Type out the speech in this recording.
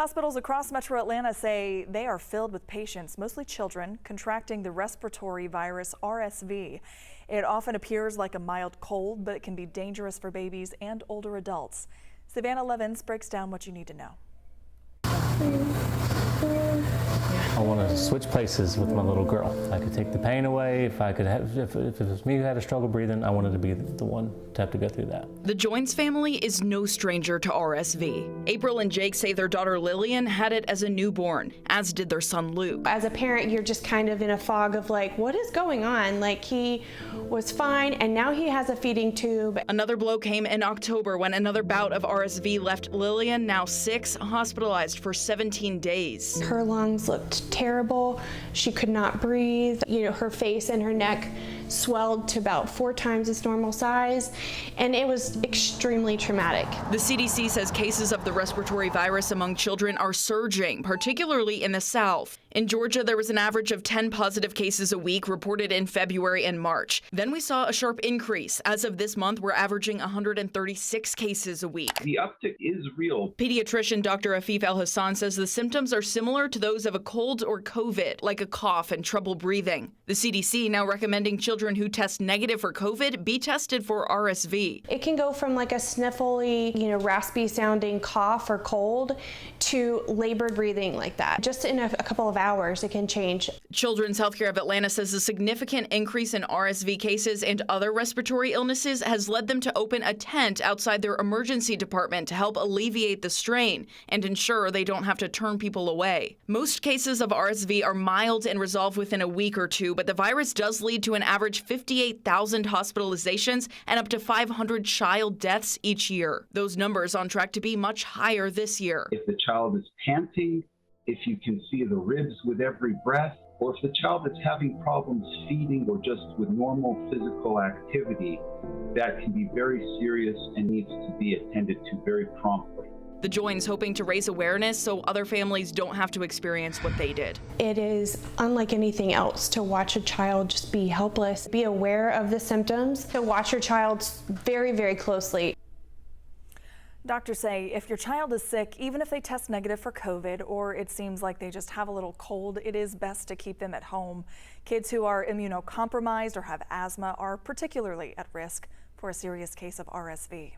Hospitals across Metro Atlanta say they are filled with patients, mostly children, contracting the respiratory virus RSV. It often appears like a mild cold, but it can be dangerous for babies and older adults. Savannah Levins breaks down what you need to know. I wanted to switch places with my little girl. I could take the pain away. If it was me who had a struggle breathing, I wanted to be the one to have to go through that. The Joins family is no stranger to RSV. April and Jake say their daughter Lillian had it as a newborn, as did their son Luke. As a parent, you're just kind of in a fog of like, what is going on? Like, he was fine and now he has a feeding tube. Another blow came in October when another bout of RSV left Lillian, now 6, hospitalized for 17 days. Her lungs looked terrible. She could not breathe. You know, her face and her neck swelled to about 4 times its normal size, and it was extremely traumatic. The CDC says cases of the respiratory virus among children are surging, particularly in the South. In Georgia, there was an average of 10 positive cases a week reported in February and March. Then we saw a sharp increase. As of this month, we're averaging 136 cases a week. The uptick is real. Pediatrician Dr. Afif El-Hassan says the symptoms are similar to those of a cold or COVID, like a cough and trouble breathing. The CDC now recommending children who test negative for COVID be tested for RSV. It can go from like a sniffly, raspy sounding cough or cold to labored breathing like that. Just in a couple of hours, it can change. Children's Healthcare of Atlanta says a significant increase in RSV cases and other respiratory illnesses has led them to open a tent outside their emergency department to help alleviate the strain and ensure they don't have to turn people away. Most cases of RSV are mild and resolve within a week or two, but the virus does lead to an average 58,000 hospitalizations and up to 500 child deaths each year. Those numbers on track to be much higher this year. If the child is panting, if you can see the ribs with every breath, or if the child is having problems feeding or just with normal physical activity, that can be very serious and needs to be attended to very promptly. The Joins hoping to raise awareness so other families don't have to experience what they did. It is unlike anything else to watch a child just be helpless. Be aware of the symptoms, to watch your child very, very closely. Doctors say if your child is sick, even if they test negative for COVID or it seems like they just have a little cold, it is best to keep them at home. Kids who are immunocompromised or have asthma are particularly at risk for a serious case of RSV.